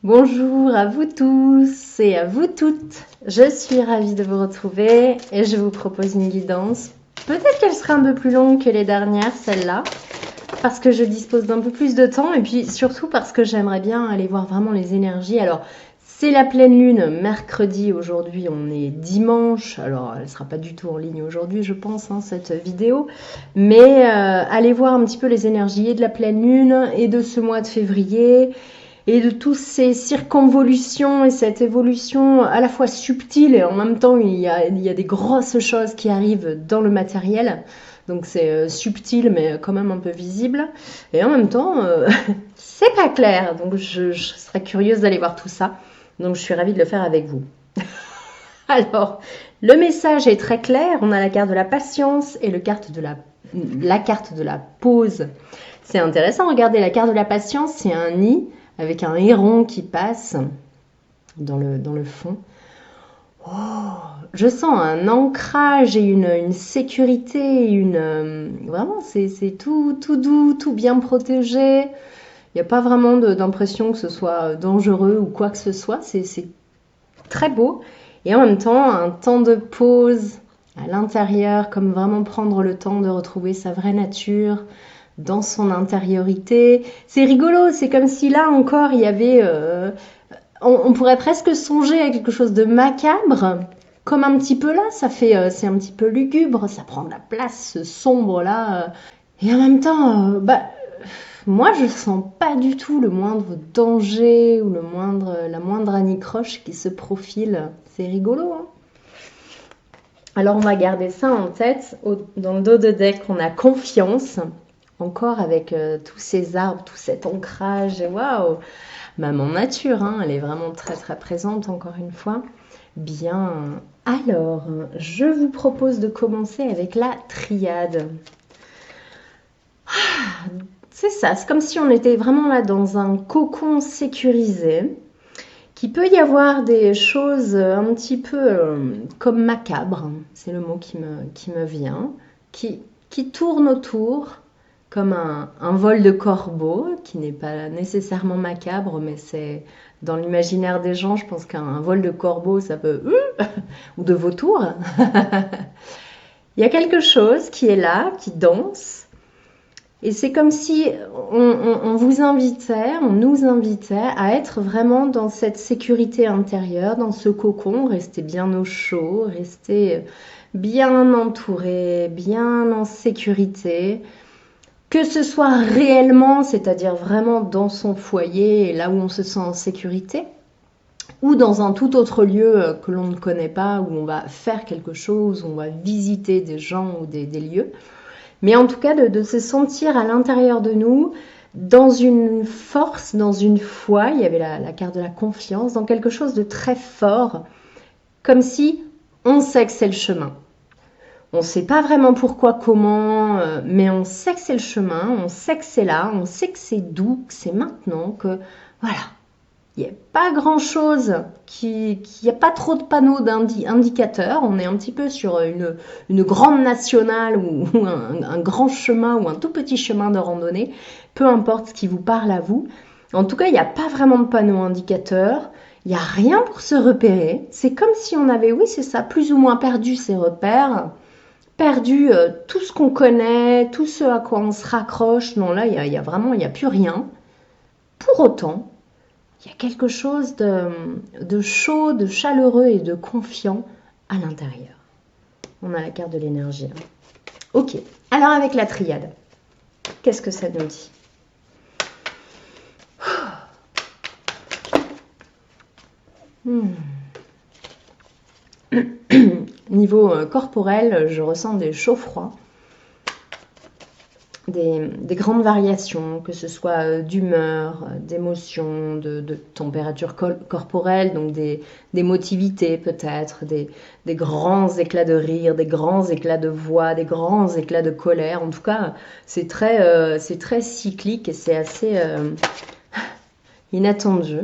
Bonjour à vous tous et à vous toutes. Je suis ravie de vous retrouver et je vous propose une guidance. Peut-être qu'elle sera un peu plus longue que les dernières, celle-là, parce que je dispose d'un peu plus de temps et puis surtout parce que j'aimerais bien aller voir vraiment les énergies. Alors, c'est la pleine lune mercredi, aujourd'hui on est dimanche, alors elle ne sera pas du tout en ligne aujourd'hui je pense, cette vidéo, mais allez voir un petit peu les énergies et de la pleine lune et de ce mois de février, et de toutes ces circonvolutions et cette évolution à la fois subtile et en même temps il y a des grosses choses qui arrivent dans le matériel. Donc c'est subtil mais quand même un peu visible. Et en même temps, c'est pas clair. Donc je serais curieuse d'aller voir tout ça. Donc je suis ravie de le faire avec vous. Alors, le message est très clair. On a la carte de la patience et la carte de la pause. C'est intéressant, regardez, la carte de la patience, c'est un nid avec un héron qui passe dans le fond. Oh, je sens un ancrage et une sécurité, vraiment c'est tout doux, tout bien protégé. Il n'y a pas vraiment d'impression que ce soit dangereux ou quoi que ce soit. C'est très beau. Et en même temps, un temps de pause à l'intérieur, comme vraiment prendre le temps de retrouver sa vraie nature dans son intériorité. C'est rigolo, c'est comme si là encore il y avait... on pourrait presque songer à quelque chose de macabre, comme un petit peu là, c'est un petit peu lugubre, ça prend de la place, ce sombre là. Et en même temps, moi je sens pas du tout le moindre danger ou la moindre anicroche qui se profile. C'est rigolo, hein. Alors on va garder ça en tête. Dans le dos de deck, on a confiance. Encore avec tous ces arbres, tout cet ancrage. Et waouh, maman nature, hein, elle est vraiment très très présente encore une fois. Bien, alors, je vous propose de commencer avec la triade. C'est ça, c'est comme si on était vraiment là dans un cocon sécurisé, qu'il peut y avoir des choses un petit peu comme macabres, c'est le mot qui me vient, qui tournent autour, comme un vol de corbeau, qui n'est pas nécessairement macabre, mais c'est dans l'imaginaire des gens, je pense qu'un vol de corbeau, ça peut... ou de vautour. Il y a quelque chose qui est là, qui danse, et c'est comme si on vous invitait, on nous invitait à être vraiment dans cette sécurité intérieure, dans ce cocon, rester bien au chaud, rester bien entouré, bien en sécurité, que ce soit réellement, c'est-à-dire vraiment dans son foyer, là où on se sent en sécurité, ou dans un tout autre lieu que l'on ne connaît pas, où on va faire quelque chose, où on va visiter des gens ou des lieux. Mais en tout cas, de se sentir à l'intérieur de nous, dans une force, dans une foi, il y avait la carte de la confiance, dans quelque chose de très fort, comme si on sait que c'est le chemin. On ne sait pas vraiment pourquoi, comment, mais on sait que c'est le chemin, on sait que c'est là, on sait que c'est doux, que c'est maintenant, que voilà. Il n'y a pas grand-chose, il n'y a pas trop de panneaux indicateurs. On est un petit peu sur une grande nationale ou un grand chemin ou un tout petit chemin de randonnée. Peu importe ce qui vous parle à vous. En tout cas, il n'y a pas vraiment de panneaux indicateurs. Il n'y a rien pour se repérer. C'est comme si on avait, oui c'est ça, plus ou moins perdu ses repères. Perdu tout ce qu'on connaît, tout ce à quoi on se raccroche. Non, là, il y a vraiment, il n'y a plus rien. Pour autant... il y a quelque chose de chaud, de chaleureux et de confiant à l'intérieur. On a la carte de l'énergie. Ok, alors avec la triade, qu'est-ce que ça nous dit ? Niveau corporel, je ressens des chauds-froids. Des grandes variations, que ce soit d'humeur, d'émotion, de température corporelle, donc d'émotivité peut-être, des grands éclats de rire, des grands éclats de voix, des grands éclats de colère. En tout cas, c'est très cyclique et c'est assez inattendu.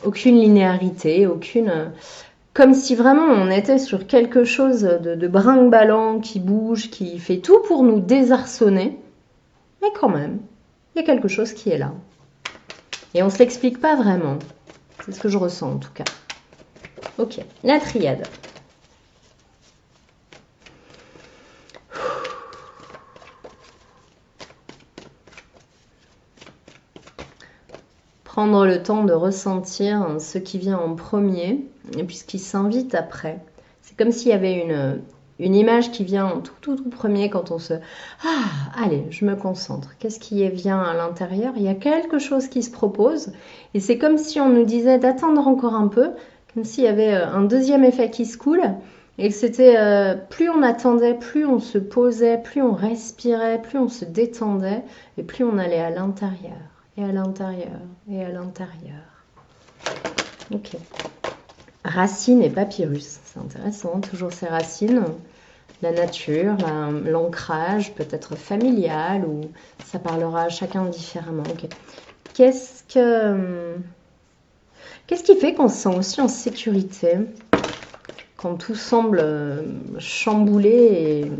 Aucune linéarité, comme si vraiment on était sur quelque chose de brinque-ballant qui bouge, qui fait tout pour nous désarçonner. Mais quand même, il y a quelque chose qui est là. Et on ne se l'explique pas vraiment. C'est ce que je ressens en tout cas. Ok, la triade. Prendre le temps de ressentir ce qui vient en premier et puis ce qui s'invite après. C'est comme s'il y avait une image qui vient en tout premier quand on se... Ah, allez, je me concentre. Qu'est-ce qui vient à l'intérieur? Il y a quelque chose qui se propose et c'est comme si on nous disait d'attendre encore un peu, comme s'il y avait un deuxième effet qui se coule et que c'était plus on attendait, plus on se posait, plus on respirait, plus on se détendait et plus on allait à l'intérieur. Et à l'intérieur, et à l'intérieur. Ok. Racines et papyrus, c'est intéressant, toujours ces racines. La nature, l'ancrage, peut-être familial, ou ça parlera à chacun différemment. Okay. Qu'est-ce qui fait qu'on se sent aussi en sécurité quand tout semble chamboulé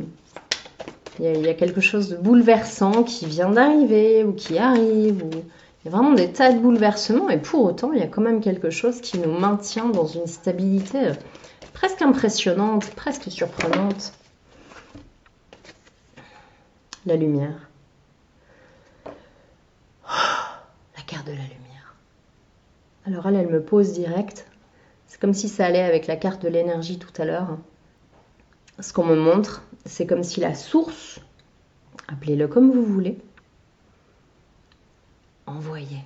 et il y a quelque chose de bouleversant qui vient d'arriver ou qui arrive. Il y a vraiment des tas de bouleversements et pour autant, il y a quand même quelque chose qui nous maintient dans une stabilité presque impressionnante, presque surprenante. La lumière. La carte de la lumière. Alors elle me pose direct. C'est comme si ça allait avec la carte de l'énergie tout à l'heure. Ce qu'on me montre, c'est comme si la source, appelez-le comme vous voulez, envoyait,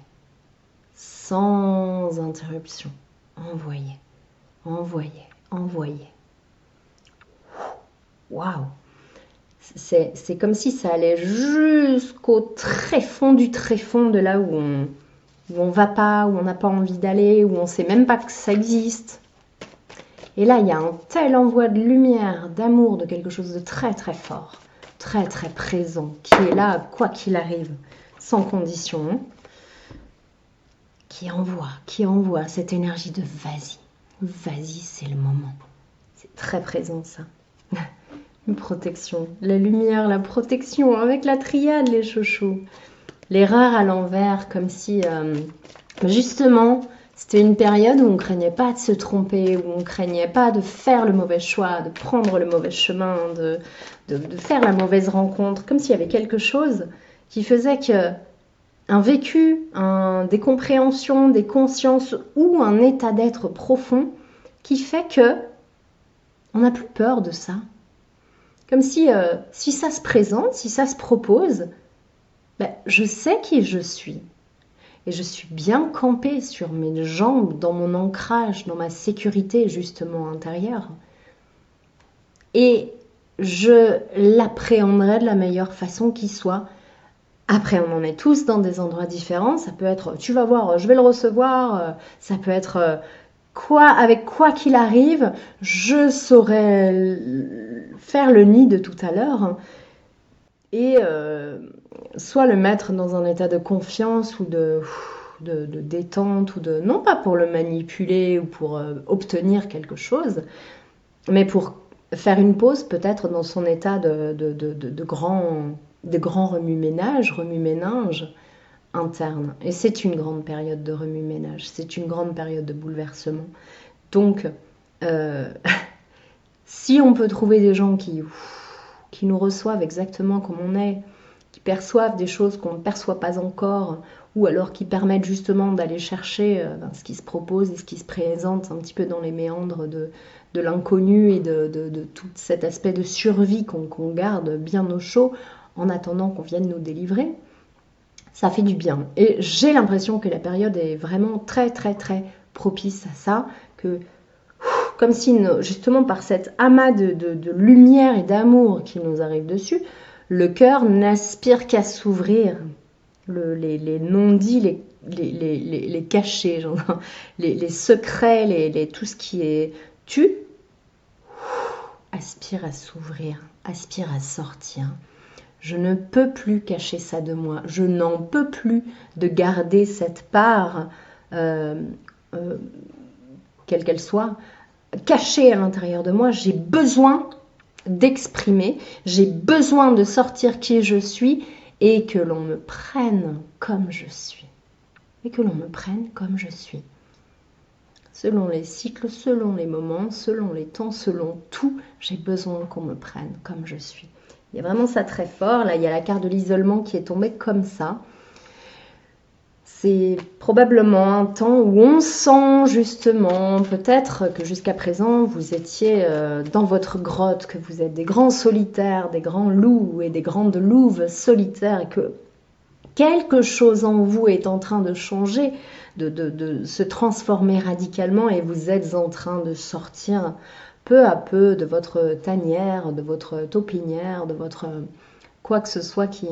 sans interruption, envoyait, envoyait, envoyait. Waouh! C'est comme si ça allait jusqu'au tréfond du tréfond de là où on va pas, où on n'a pas envie d'aller, où on ne sait même pas que ça existe. Et là, il y a un tel envoi de lumière, d'amour, de quelque chose de très très fort, très très présent, qui est là, quoi qu'il arrive, sans condition, qui envoie cette énergie de vas-y. Vas-y, c'est le moment. C'est très présent ça. Une protection, la lumière, la protection, avec la triade, les chouchous. L'erreur à l'envers, comme si, justement, c'était une période où on ne craignait pas de se tromper, où on ne craignait pas de faire le mauvais choix, de prendre le mauvais chemin, de faire la mauvaise rencontre, comme s'il y avait quelque chose qui faisait que un vécu, des compréhensions, des consciences ou un état d'être profond qui fait que on n'a plus peur de ça. Comme si ça se présente, si ça se propose, ben, je sais qui je suis. Et je suis bien campée sur mes jambes, dans mon ancrage, dans ma sécurité justement intérieure. Et je l'appréhenderai de la meilleure façon qui soit. Après, on en est tous dans des endroits différents. Ça peut être, tu vas voir, je vais le recevoir. Ça peut être, avec quoi qu'il arrive, je saurai faire le nid de tout à l'heure. Et soit le mettre dans un état de confiance ou de détente, ou de non pas pour le manipuler ou pour obtenir quelque chose, mais pour faire une pause peut-être dans son état de grand remue-ménage interne. Et c'est une grande période de remue-ménage, c'est une grande période de bouleversement. Donc, si on peut trouver des gens qui nous reçoivent exactement comme on est, qui perçoivent des choses qu'on ne perçoit pas encore, ou alors qui permettent justement d'aller chercher ce qui se propose et ce qui se présente un petit peu dans les méandres de l'inconnu et de tout cet aspect de survie qu'on garde bien au chaud en attendant qu'on vienne nous délivrer, ça fait du bien. Et j'ai l'impression que la période est vraiment très très très propice à ça, que comme si justement par cet amas de lumière et d'amour qui nous arrive dessus, le cœur n'aspire qu'à s'ouvrir. Les non-dits, les cachés, genre, les secrets, tout ce qui est tu, aspire à s'ouvrir, aspire à sortir. Je ne peux plus cacher ça de moi. Je n'en peux plus de garder cette part, quelle qu'elle soit, cachée à l'intérieur de moi. J'ai besoin d'exprimer, j'ai besoin de sortir qui je suis et que l'on me prenne comme je suis. et que l'on me prenne comme je suis. Selon les cycles, selon les moments, selon les temps, selon tout, j'ai besoin qu'on me prenne comme je suis. Il y a vraiment ça très fort. Là, il y a la carte de l'isolement qui est tombée comme ça. C'est probablement un temps où on sent justement, peut-être que jusqu'à présent, vous étiez dans votre grotte, que vous êtes des grands solitaires, des grands loups et des grandes louves solitaires, et que quelque chose en vous est en train de changer, de se transformer radicalement, et vous êtes en train de sortir peu à peu de votre tanière, de votre taupinière, de votre quoi que ce soit qui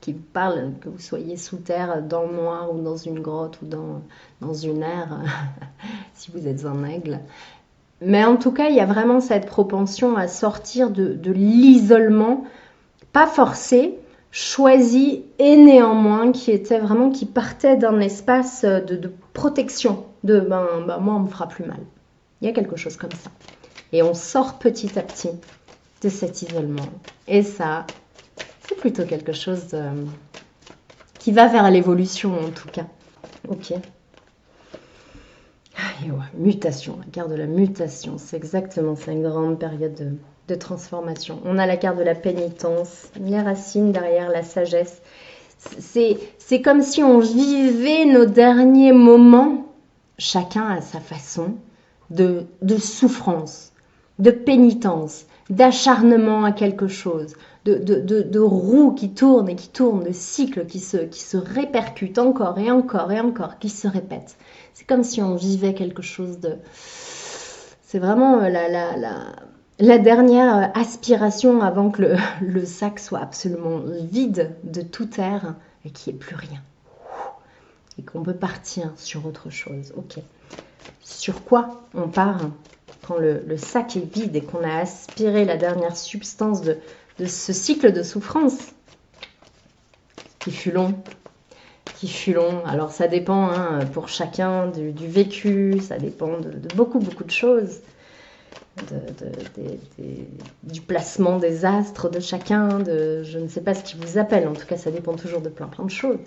vous parle, que vous soyez sous terre, dans le noir, ou dans une grotte, ou dans une aire, si vous êtes un aigle. Mais en tout cas, il y a vraiment cette propension à sortir de l'isolement, pas forcé, choisi, et néanmoins qui partait d'un espace de protection, moi on me fera plus mal. Il y a quelque chose comme ça. Et on sort petit à petit de cet isolement. Et ça, c'est plutôt quelque chose qui va vers l'évolution en tout cas. Ok. Et ouais, mutation, la carte de la mutation, c'est une grande période de transformation. On a la carte de la pénitence, les racines derrière la sagesse. C'est comme si on vivait nos derniers moments, chacun à sa façon, de souffrance, de pénitence, d'acharnement à quelque chose, de roues qui tournent et qui tournent, de cycles qui se répercutent encore et encore et encore, qui se répètent. C'est comme si on vivait quelque chose de... C'est vraiment la dernière aspiration avant que le sac soit absolument vide de tout air et qu'il n'y ait plus rien. Et qu'on peut partir sur autre chose. Ok. Sur quoi on part quand le sac est vide et qu'on a aspiré la dernière substance de ce cycle de souffrance qui fut long. Alors ça dépend pour chacun du vécu, ça dépend de beaucoup de choses, du placement des astres de chacun, je ne sais pas ce qui vous appelle, en tout cas ça dépend toujours de plein de choses.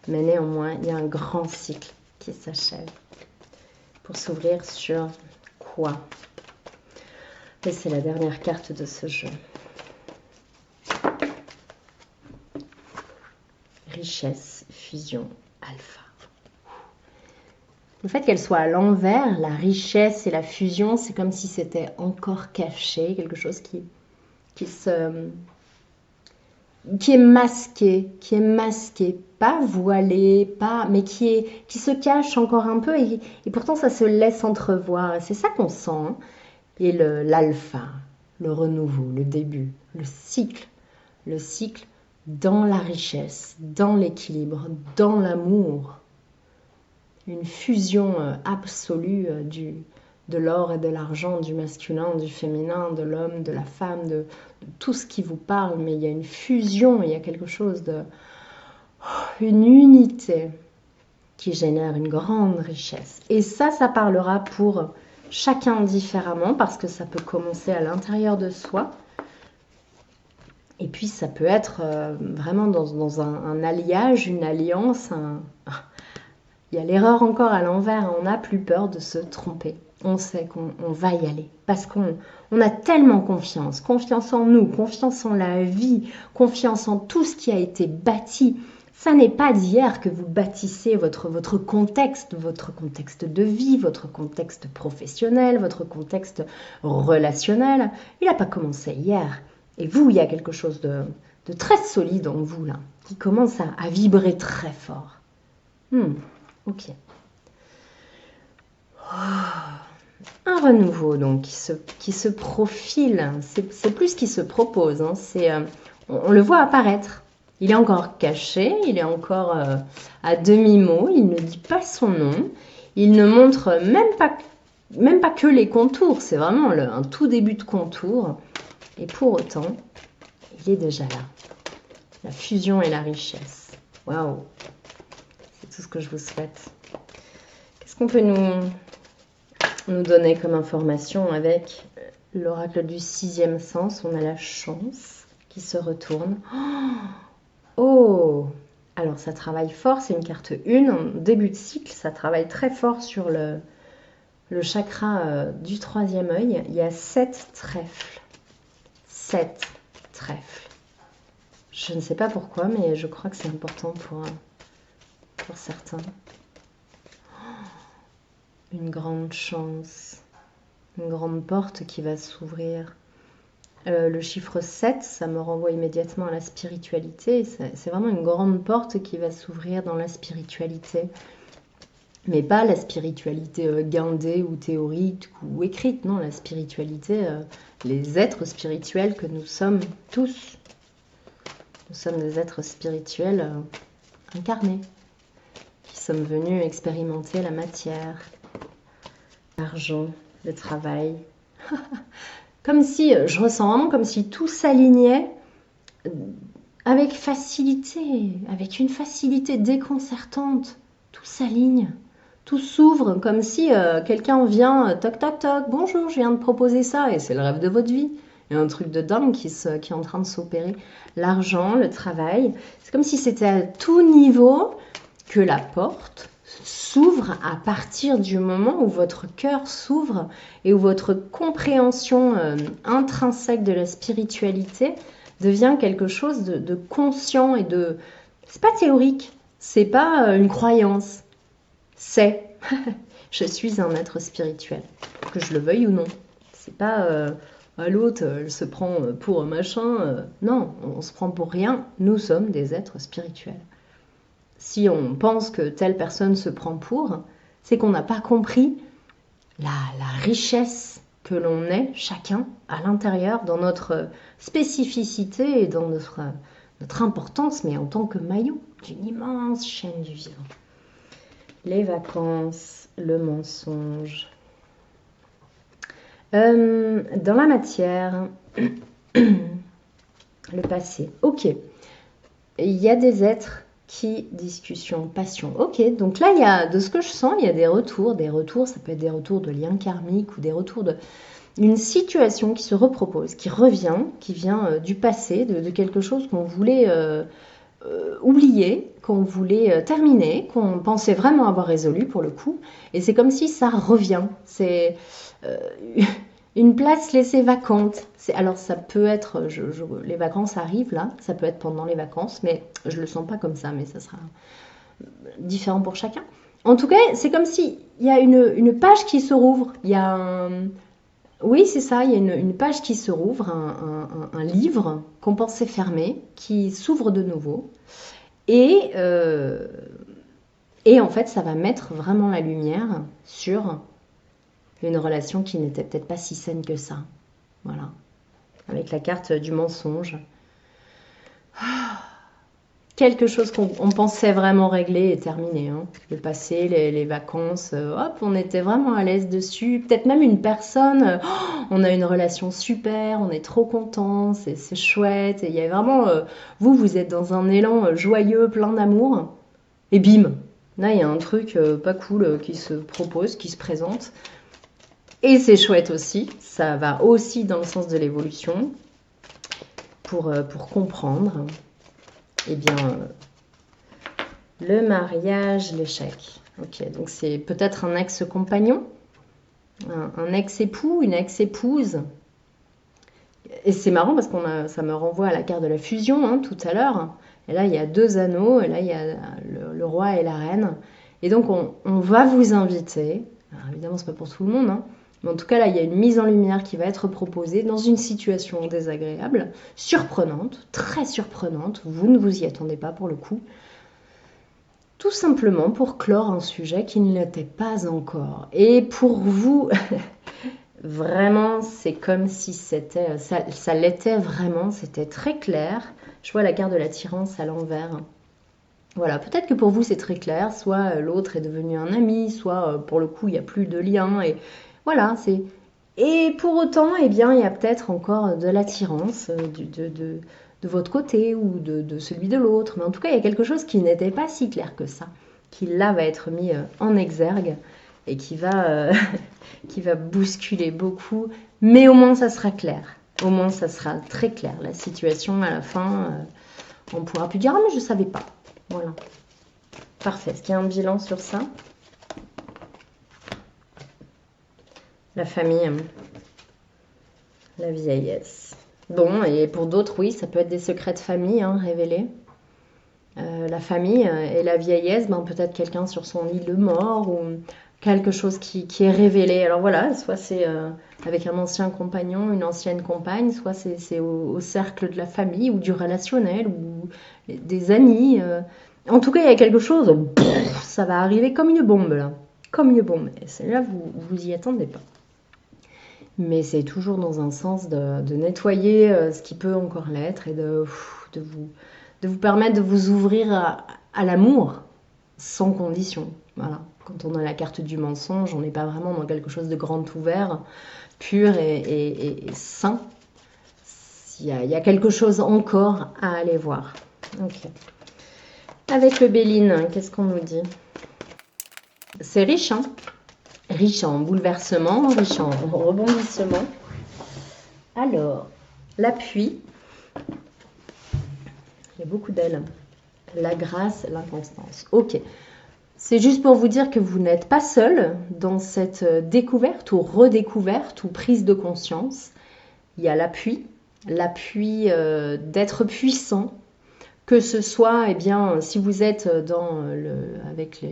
Mais néanmoins, il y a un grand cycle qui s'achève pour s'ouvrir sur quoi? Et c'est la dernière carte de ce jeu. Richesse, fusion, alpha. Le fait qu'elle soit à l'envers, la richesse et la fusion, c'est comme si c'était encore caché, quelque chose qui est masqué, pas voilé, mais qui se cache encore un peu, et pourtant ça se laisse entrevoir. C'est ça qu'on sent. Hein. Et l'alpha, le renouveau, le début, le cycle dans la richesse, dans l'équilibre, dans l'amour. Une fusion absolue de l'or et de l'argent, du masculin, du féminin, de l'homme, de la femme, de tout ce qui vous parle. Mais il y a une fusion, il y a quelque chose une unité qui génère une grande richesse. Et ça parlera pour chacun différemment, parce que ça peut commencer à l'intérieur de soi. Et puis ça peut être vraiment dans un alliage, une alliance. Il y a l'erreur encore à l'envers, on n'a plus peur de se tromper. On sait qu'on va y aller parce qu'on a tellement confiance en nous, confiance en la vie, confiance en tout ce qui a été bâti. Ça n'est pas d'hier que vous bâtissez votre contexte de vie, votre contexte professionnel, votre contexte relationnel. Il n'a pas commencé hier. Et vous, il y a quelque chose de très solide en vous, là, qui commence à vibrer très fort. Ok. Un renouveau, donc, qui se profile. C'est plus qui se propose. Hein. On le voit apparaître. Il est encore caché, il est encore à demi-mot, il ne dit pas son nom. Il ne montre même pas que les contours. C'est vraiment un tout début de contour. Et pour autant, il est déjà là. La fusion et la richesse. Waouh! C'est tout ce que je vous souhaite. Qu'est-ce qu'on peut nous donner comme information avec l'oracle du 6e sens? On a la chance qui se retourne. Oh! Alors, ça travaille fort, c'est une carte 1. En début de cycle, ça travaille très fort sur le chakra du troisième œil. Il y a 7 trèfles. 7 trèfles. Je ne sais pas pourquoi, mais je crois que c'est important pour certains. Une grande chance. Une grande porte qui va s'ouvrir. Le chiffre 7, ça me renvoie immédiatement à la spiritualité. C'est vraiment une grande porte qui va s'ouvrir dans la spiritualité. Mais pas la spiritualité guindée ou théorique ou écrite. Non, la spiritualité, les êtres spirituels que nous sommes tous. Nous sommes des êtres spirituels incarnés, qui sommes venus expérimenter la matière, l'argent, le travail. Comme si, je ressens vraiment comme si tout s'alignait avec facilité, avec une facilité déconcertante. Tout s'aligne, tout s'ouvre, comme si quelqu'un vient, toc toc toc, bonjour, je viens de proposer ça, et c'est le rêve de votre vie. Il y a un truc de dingue qui est en train de s'opérer. L'argent, le travail, c'est comme si c'était à tout niveau que la porte s'ouvre à partir du moment où votre cœur s'ouvre et où votre compréhension intrinsèque de la spiritualité devient quelque chose de conscient et de... C'est pas théorique, c'est pas une croyance, c'est je suis un être spirituel, que je le veuille ou non. C'est pas à l'autre, elle se prend pour un machin. Non, on se prend pour rien, nous sommes des êtres spirituels. Si on pense que telle personne se prend pour, c'est qu'on n'a pas compris la richesse que l'on est chacun à l'intérieur, dans notre spécificité et dans notre importance, mais en tant que maillon d'une immense chaîne du vivant. Les vacances, le mensonge. Dans la matière, le passé. Ok, il y a des êtres qui, discussion, passion. Ok, donc là, il y a, de ce que je sens, il y a des retours, ça peut être des retours de liens karmiques ou des retours d'une situation qui se repropose, qui revient, qui vient du passé, de quelque chose qu'on voulait oublier, qu'on voulait terminer, qu'on pensait vraiment avoir résolu pour le coup, et c'est comme si ça revient. C'est une place laissée vacante. Alors ça peut être, les vacances arrivent là, ça peut être pendant les vacances, mais je le sens pas comme ça, mais ça sera différent pour chacun. En tout cas, c'est comme s'il y a une page qui se rouvre, il y a oui, c'est ça, il y a une page qui se rouvre, un livre qu'on pensait fermé, qui s'ouvre de nouveau, et en fait, ça va mettre vraiment la lumière sur une relation qui n'était peut-être pas si saine que ça. Voilà. Avec la carte du mensonge. Quelque chose qu'on pensait vraiment régler et terminé. Hein. Le passé, les vacances, hop, on était vraiment à l'aise dessus. Peut-être même une personne, on a une relation super, on est trop content, c'est chouette. Et il y a vraiment, vous êtes dans un élan joyeux, plein d'amour. Et bim, là il y a un truc pas cool qui se propose, qui se présente. Et c'est chouette aussi, ça va aussi dans le sens de l'évolution, pour comprendre, eh bien, le mariage, l'échec. Ok, donc c'est peut-être un ex-compagnon, un ex-époux, une ex-épouse. Et c'est marrant parce que ça me renvoie à la carte de la fusion hein, tout à l'heure. Et là, il y a 2 anneaux, et là, il y a le roi et la reine. Et donc, on va vous inviter, alors évidemment, c'est pas pour tout le monde, hein, mais en tout cas, là, il y a une mise en lumière qui va être proposée dans une situation désagréable, surprenante, très surprenante. Vous ne vous y attendez pas pour le coup. Tout simplement pour clore un sujet qui ne l'était pas encore. Et pour vous, vraiment, c'est comme si c'était, ça l'était vraiment, c'était très clair. Je vois la carte de l'attirance à l'envers. Voilà, peut-être que pour vous c'est très clair, soit l'autre est devenu un ami, soit pour le coup il n'y a plus de lien. Et voilà, c'est... Et pour autant, eh bien, il y a peut-être encore de l'attirance de votre côté ou de celui de l'autre. Mais en tout cas, il y a quelque chose qui n'était pas si clair que ça, qui là va être mis en exergue et qui va bousculer beaucoup. Mais au moins, ça sera clair. Au moins, ça sera très clair. La situation, à la fin, on ne pourra plus dire « Ah, mais je ne savais pas ». Voilà. Parfait. Est-ce qu'il y a un bilan sur ça? La famille, la vieillesse. Bon, et pour d'autres, oui, ça peut être des secrets de famille révélés. La famille et la vieillesse, ben, peut-être quelqu'un sur son lit de mort ou quelque chose qui est révélé. Alors voilà, soit c'est avec un ancien compagnon, une ancienne compagne, soit c'est au cercle de la famille ou du relationnel ou des amis. En tout cas, il y a quelque chose, ça va arriver comme une bombe là. Comme une bombe. Et celle-là, vous y attendez pas. Mais c'est toujours dans un sens de nettoyer ce qui peut encore l'être et de vous permettre de vous ouvrir à l'amour sans condition. Voilà. Quand on a la carte du mensonge, on n'est pas vraiment dans quelque chose de grand ouvert, pur et sain. Il y a quelque chose encore à aller voir. Ok. Avec le Béline, qu'est-ce qu'on nous dit? C'est riche, hein? Riche en bouleversement, riche en rebondissement. Alors, l'appui, il y a beaucoup d'ailes. La grâce, l'inconstance. Ok. C'est juste pour vous dire que vous n'êtes pas seul dans cette découverte ou redécouverte ou prise de conscience. Il y a l'appui d'être puissant, que ce soit, eh bien, si vous êtes avec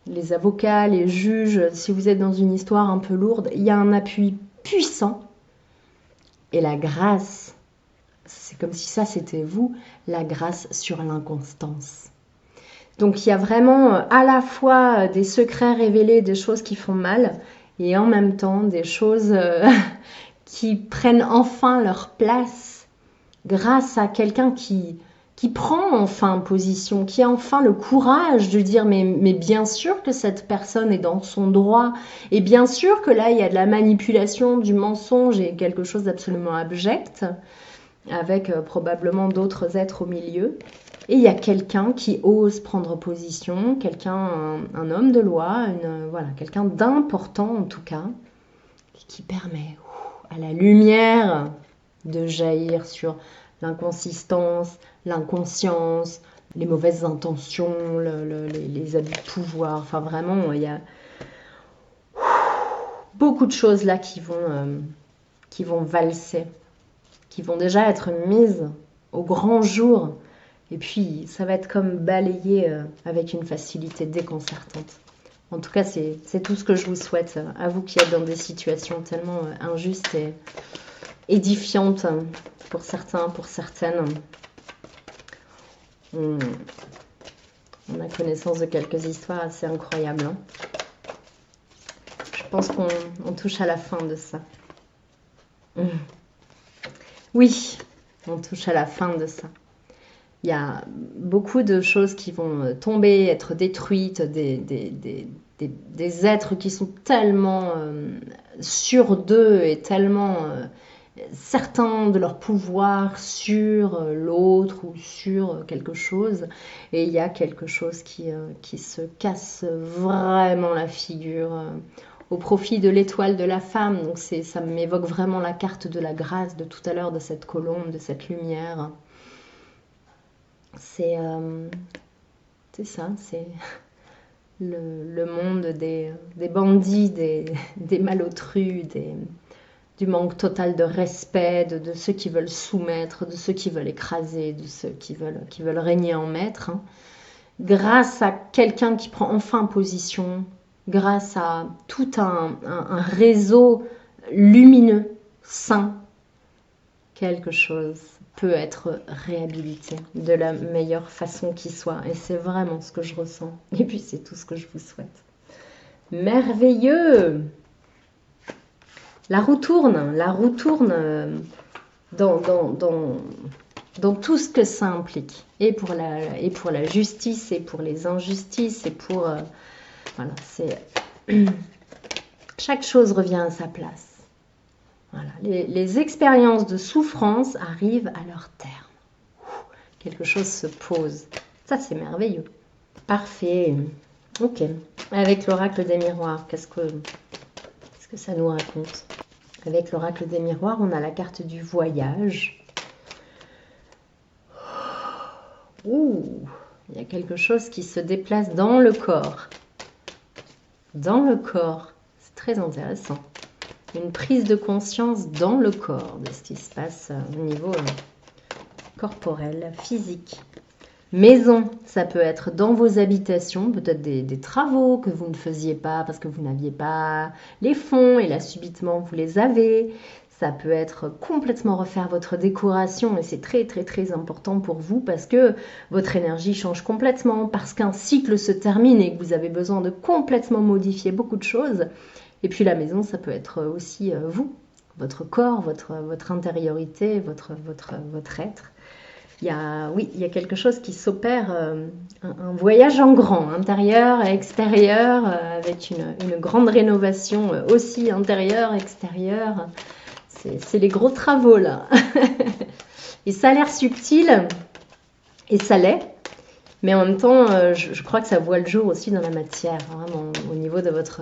les avocats, les juges, si vous êtes dans une histoire un peu lourde, il y a un appui puissant. Et la grâce, c'est comme si ça c'était vous, la grâce sur l'inconstance. Donc il y a vraiment à la fois des secrets révélés, des choses qui font mal, et en même temps des choses qui prennent enfin leur place grâce à quelqu'un qui prend enfin position, qui a enfin le courage de dire mais bien sûr que cette personne est dans son droit, et bien sûr que là il y a de la manipulation, du mensonge et quelque chose d'absolument abject, avec probablement d'autres êtres au milieu. Et il y a quelqu'un qui ose prendre position, un homme de loi, voilà, quelqu'un d'important en tout cas, qui permet à la lumière de jaillir sur l'inconsistance, l'inconscience, les mauvaises intentions, les abus de pouvoir. Enfin vraiment, il y a beaucoup de choses là qui vont valser, qui vont déjà être mises au grand jour. Et puis, ça va être comme balayé avec une facilité déconcertante. En tout cas, c'est tout ce que je vous souhaite, à vous qui êtes dans des situations tellement injustes et édifiantes pour certains, pour certaines. On a connaissance de quelques histoires assez incroyables. Hein. Je pense qu'on touche à la fin de ça. Oui, on touche à la fin de ça. Il y a beaucoup de choses qui vont tomber, être détruites, des êtres qui sont tellement sûrs d'eux et tellement certains de leur pouvoir sur l'autre ou sur quelque chose. Et il y a quelque chose qui se casse vraiment la figure au profit de l'étoile de la femme. Donc ça m'évoque vraiment la carte de la grâce de tout à l'heure, de cette colombe, de cette lumière. C'est ça, c'est le monde des bandits, des malotrus, du manque total de respect, de ceux qui veulent soumettre, de ceux qui veulent écraser, de ceux qui veulent régner en maître. Hein. Grâce à quelqu'un qui prend enfin position, grâce à tout un réseau lumineux, sain, quelque chose peut être réhabilité de la meilleure façon qui soit. Et c'est vraiment ce que je ressens. Et puis c'est tout ce que je vous souhaite. Merveilleux! La roue tourne dans tout ce que ça implique. Et pour la justice, et pour les injustices, et pour... voilà, c'est... Chaque chose revient à sa place. Voilà. Les expériences de souffrance arrivent à leur terme. Quelque chose se pose. Ça, c'est merveilleux. Parfait. Ok. Avec l'oracle des miroirs, qu'est-ce que ça nous raconte? Avec l'oracle des miroirs, on a la carte du voyage. Ouh, il y a quelque chose qui se déplace dans le corps. Dans le corps, c'est très intéressant. Une prise de conscience dans le corps de ce qui se passe au niveau corporel, physique. Maison, ça peut être dans vos habitations, peut-être des travaux que vous ne faisiez pas parce que vous n'aviez pas les fonds et là subitement vous les avez. Ça peut être complètement refaire votre décoration et c'est très très très important pour vous parce que votre énergie change complètement, parce qu'un cycle se termine et que vous avez besoin de complètement modifier beaucoup de choses. Et puis la maison, ça peut être aussi vous, votre corps, votre intériorité, votre être. Oui, il y a quelque chose qui s'opère, un voyage en grand, intérieur et extérieur, avec une grande rénovation aussi intérieure, extérieure. C'est les gros travaux là. Et ça a l'air subtil, et ça l'est. Mais en même temps, je crois que ça voit le jour aussi dans la matière, vraiment, au niveau de votre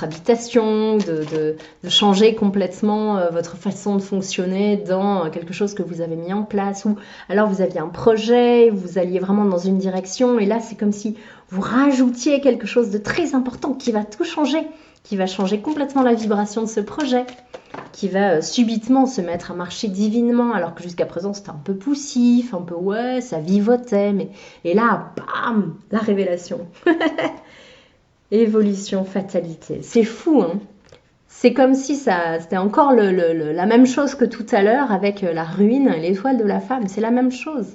habitation, de changer complètement votre façon de fonctionner dans quelque chose que vous avez mis en place, ou alors vous aviez un projet, vous alliez vraiment dans une direction, et là c'est comme si vous rajoutiez quelque chose de très important qui va tout changer, qui va changer complètement la vibration de ce projet, qui va subitement se mettre à marcher divinement, alors que jusqu'à présent c'était un peu poussif, un peu ouais, ça vivotait, et là, bam, la révélation. Évolution, fatalité. C'est fou, hein. C'est comme si c'était encore la même chose que tout à l'heure avec la ruine, l'étoile de la femme. C'est la même chose.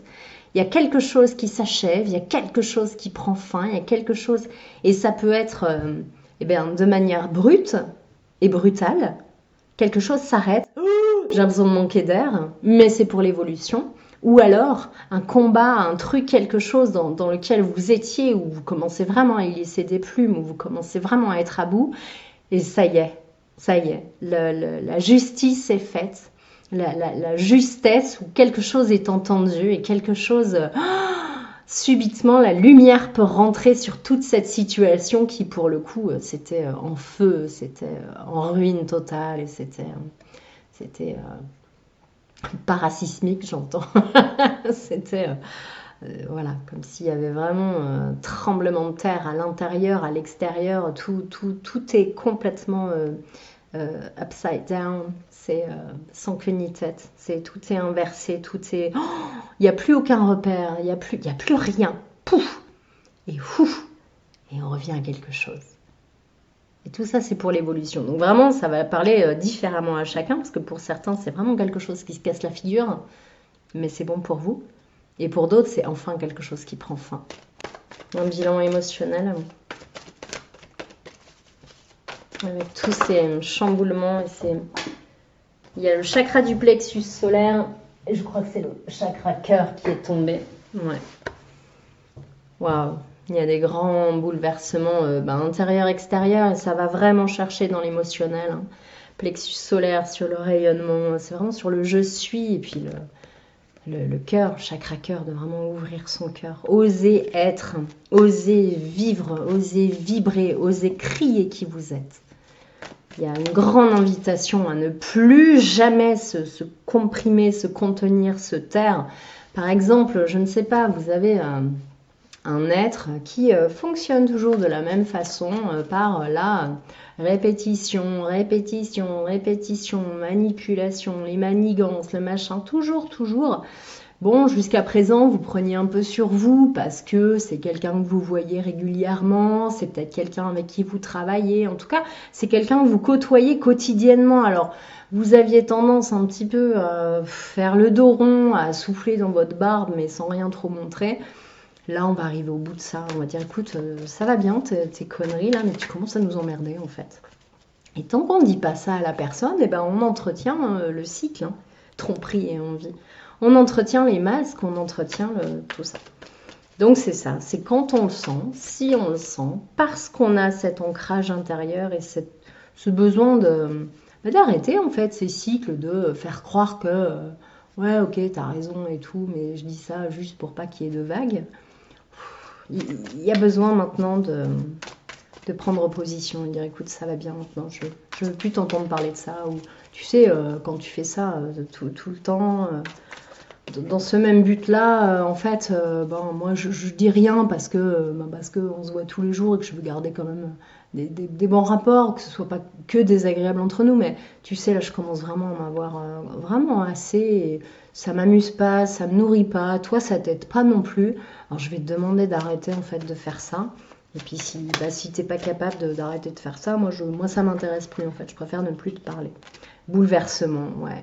Il y a quelque chose qui s'achève, il y a quelque chose qui prend fin, il y a quelque chose... Et ça peut être de manière brute et brutale. Quelque chose s'arrête. J'ai besoin de manquer d'air, mais c'est pour l'évolution. Ou alors un combat, un truc, quelque chose dans lequel vous étiez, où vous commencez vraiment à y laisser des plumes, où vous commencez vraiment à être à bout. Et ça y est, la justice est faite, la justesse, où quelque chose est entendu et quelque chose... subitement, la lumière peut rentrer sur toute cette situation qui, pour le coup, c'était en feu, c'était en ruine totale et c'était parasismique, j'entends. C'était voilà, comme s'il y avait vraiment un tremblement de terre à l'intérieur, à l'extérieur, tout est complètement upside down, c'est sans queue ni tête, tout est inversé, tout est... Oh, il n'y a plus aucun repère, il n'y a plus rien. Pouf et ouf, et on revient à quelque chose. Et tout ça, c'est pour l'évolution. Donc vraiment, ça va parler différemment à chacun, parce que pour certains, c'est vraiment quelque chose qui se casse la figure, mais c'est bon pour vous. Et pour d'autres, c'est enfin quelque chose qui prend fin. Un bilan émotionnel, avec tous ces chamboulements. Il y a le chakra du plexus solaire, et je crois que c'est le chakra cœur qui est tombé. Ouais. Waouh! Il y a des grands bouleversements intérieur-extérieur et ça va vraiment chercher dans l'émotionnel. Hein. Plexus solaire sur le rayonnement, c'est vraiment sur le je suis et puis le cœur, chakra cœur, de vraiment ouvrir son cœur. Oser être, oser vivre, oser vibrer, oser crier qui vous êtes. Il y a une grande invitation à ne plus jamais se comprimer, se contenir, se taire. Par exemple, je ne sais pas, vous avez... un être qui fonctionne toujours de la même façon par la répétition, manipulation, les manigances, le machin, toujours. Bon, jusqu'à présent, vous preniez un peu sur vous parce que c'est quelqu'un que vous voyez régulièrement, c'est peut-être quelqu'un avec qui vous travaillez, en tout cas, c'est quelqu'un que vous côtoyez quotidiennement. Alors, vous aviez tendance un petit peu à faire le dos rond, à souffler dans votre barbe, mais sans rien trop montrer. Là, on va arriver au bout de ça. On va dire, écoute, ça va bien, tes conneries, là, mais tu commences à nous emmerder, en fait. Et tant qu'on ne dit pas ça à la personne, on entretient le cycle, hein, tromperie et envie. On entretient les masques, on entretient tout ça. Donc, c'est ça. C'est quand on le sent, si on le sent, parce qu'on a cet ancrage intérieur et ce besoin d'arrêter, en fait, ces cycles, de faire croire que... ouais, ok, t'as raison et tout, mais je dis ça juste pour pas qu'il y ait de vagues. Il y a besoin maintenant de prendre position et dire écoute, ça va bien maintenant, je ne veux plus t'entendre parler de ça. Ou tu sais, quand tu fais ça tout le temps, dans ce même but-là, en fait, moi je dis rien parce que on se voit tous les jours et que je veux garder quand même des bons rapports, que ce soit pas que désagréable entre nous, mais tu sais, là je commence vraiment à m'avoir vraiment assez, et ça m'amuse pas, ça me nourrit pas, toi ça t'aide pas non plus, alors je vais te demander d'arrêter en fait de faire ça. Et puis si t'es pas capable d'arrêter de faire ça, moi ça m'intéresse plus en fait, je préfère ne plus te parler. Bouleversement, ouais.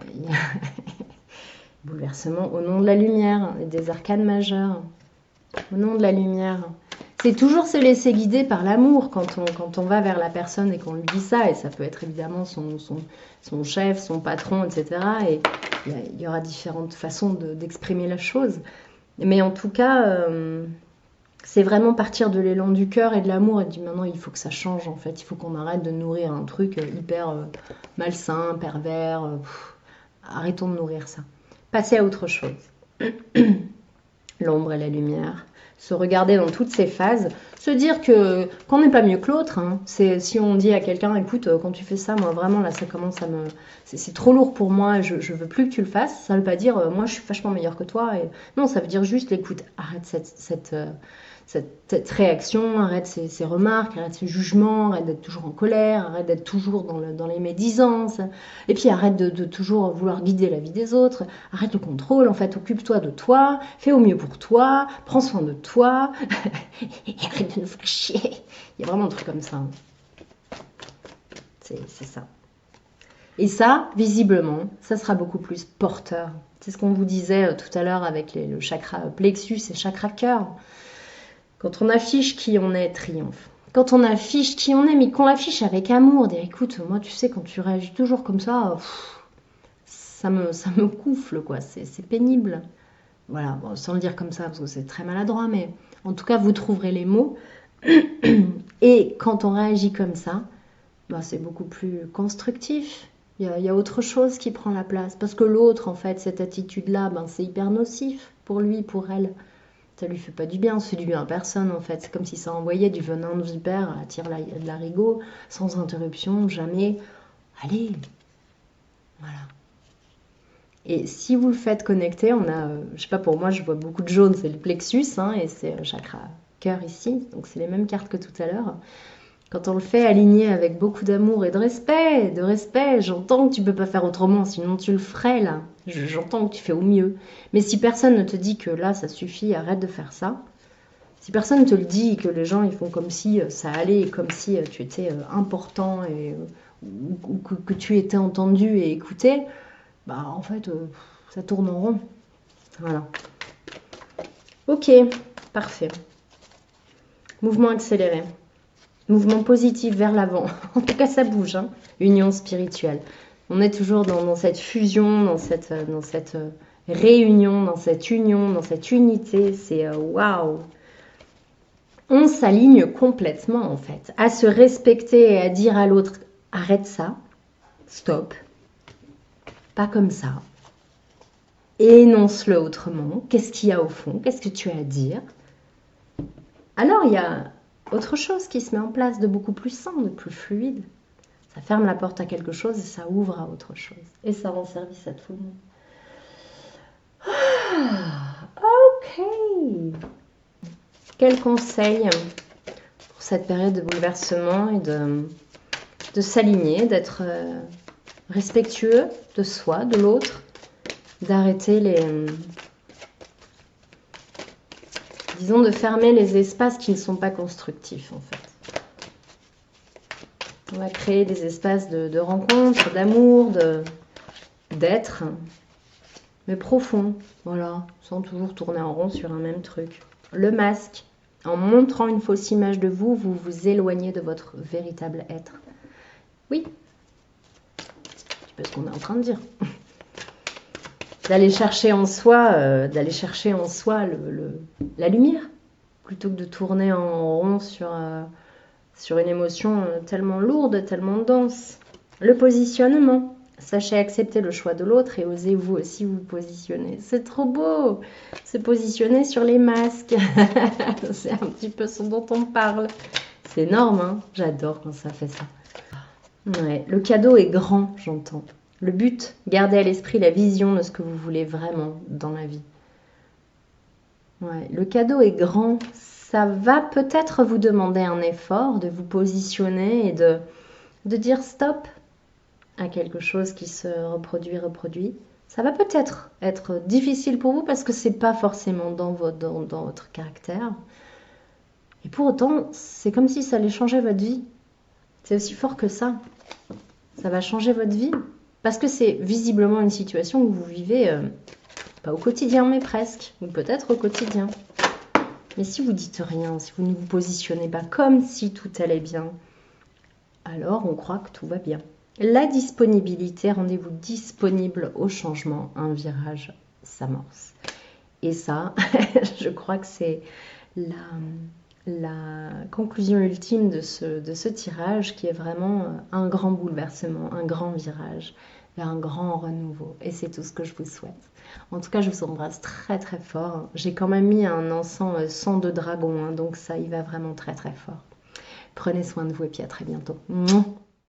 Bouleversement au nom de la lumière et des arcanes majeurs. Au nom de la lumière. C'est toujours se laisser guider par l'amour quand on va vers la personne et qu'on lui dit ça. Et ça peut être évidemment son chef, son patron, etc. Et il y aura différentes façons d'exprimer la chose. Mais en tout cas, c'est vraiment partir de l'élan du cœur et de l'amour et de dire maintenant il faut que ça change en fait. Il faut qu'on arrête de nourrir un truc hyper malsain, pervers. Arrêtons de nourrir ça. Passer à autre chose. L'ombre et la lumière. Se regarder dans toutes ces phases. Se dire qu'on n'est pas mieux que l'autre. Hein. C'est si on dit à quelqu'un, écoute, quand tu fais ça, moi vraiment là, ça commence à me... C'est trop lourd pour moi, je veux plus que tu le fasses. Ça veut pas dire, moi je suis vachement meilleure que toi. Et... Non, ça veut dire juste, écoute, arrête cette réaction, arrête ces remarques, arrête ces jugements, arrête d'être toujours en colère, arrête d'être toujours dans les médisances, et puis arrête de toujours vouloir guider la vie des autres, arrête le contrôle, en fait, occupe-toi de toi, fais au mieux pour toi, prends soin de toi, et arrête de nous faire chier. Il y a vraiment un truc comme ça. C'est ça. Et ça, visiblement, ça sera beaucoup plus porteur. C'est ce qu'on vous disait tout à l'heure avec le chakra plexus et chakra cœur. Quand on affiche qui on est, triomphe. Quand on affiche qui on est, mais qu'on l'affiche avec amour, dire écoute, moi tu sais, quand tu réagis toujours comme ça, ça me coufle, quoi, c'est pénible. Voilà, bon, sans le dire comme ça, parce que c'est très maladroit, mais en tout cas, vous trouverez les mots. Et quand on réagit comme ça, c'est beaucoup plus constructif. Il y a autre chose qui prend la place. Parce que l'autre, en fait, cette attitude-là, c'est hyper nocif pour lui, pour elle. Ça lui fait pas du bien, ça fait du bien à personne en fait. C'est comme si ça envoyait du venin de vipère à tirer de l'arigot, sans interruption, jamais. Allez, voilà. Et si vous le faites connecter, on a, je sais pas, pour moi je vois beaucoup de jaune, c'est le plexus, hein, et c'est le chakra cœur ici, donc c'est les mêmes cartes que tout à l'heure. Quand on le fait aligné avec beaucoup d'amour et de respect, j'entends que tu peux pas faire autrement, sinon tu le ferais là. J'entends que tu fais au mieux. Mais si personne ne te dit que là ça suffit, arrête de faire ça. Si personne te le dit, que les gens ils font comme si ça allait, comme si tu étais important et ou que tu étais entendu et écouté, en fait ça tourne en rond. Voilà. Ok, parfait. Mouvement accéléré. Mouvement positif vers l'avant. En tout cas, ça bouge. Hein. Union spirituelle. On est toujours dans cette fusion, dans cette réunion, dans cette union, dans cette unité. C'est waouh. On s'aligne complètement, en fait. À se respecter et à dire à l'autre, arrête ça, stop. Pas comme ça. Énonce-le autrement. Qu'est-ce qu'il y a au fond? Qu'est-ce que tu as à dire? Alors, il y a autre chose qui se met en place de beaucoup plus sain, de plus fluide. Ça ferme la porte à quelque chose et ça ouvre à autre chose. Et ça rend service à tout le monde. Ok. Quel conseil pour cette période de bouleversement et de s'aligner, d'être respectueux de soi, de l'autre, d'arrêter disons de fermer les espaces qui ne sont pas constructifs en fait. On va créer des espaces de rencontre, d'amour, d'être, mais profond, voilà, sans toujours tourner en rond sur un même truc. Le masque, en montrant une fausse image de vous, vous vous éloignez de votre véritable être. Oui, c'est ce qu'on est en train de dire. D'aller chercher en soi, la lumière, plutôt que de tourner en rond sur une émotion tellement lourde, tellement dense. Le positionnement. Sachez accepter le choix de l'autre et osez vous aussi vous positionner. C'est trop beau. Se positionner sur les masques. C'est un petit peu ce dont on parle. C'est énorme, hein. J'adore quand ça fait ça. Ouais, le cadeau est grand, j'entends. Le but, gardez à l'esprit la vision de ce que vous voulez vraiment dans la vie. Ouais, le cadeau est grand. Ça va peut-être vous demander un effort de vous positionner et de dire stop à quelque chose qui se reproduit. Ça va peut-être être difficile pour vous parce que c'est pas forcément dans votre caractère. Et pour autant, c'est comme si ça allait changer votre vie. C'est aussi fort que ça. Ça va changer votre vie. Parce que c'est visiblement une situation que vous vivez, pas au quotidien, mais presque. Ou peut-être au quotidien. Mais si vous dites rien, si vous ne vous positionnez pas comme si tout allait bien, alors on croit que tout va bien. La disponibilité, rendez-vous disponible au changement, un virage s'amorce. Et ça, je crois que c'est la conclusion ultime de ce tirage qui est vraiment un grand bouleversement, un grand virage vers un grand renouveau. Et c'est tout ce que je vous souhaite. En tout cas, je vous embrasse très très fort. J'ai quand même mis un encens sang de dragon, hein, donc ça y va vraiment très très fort. Prenez soin de vous et puis à très bientôt. Mouah.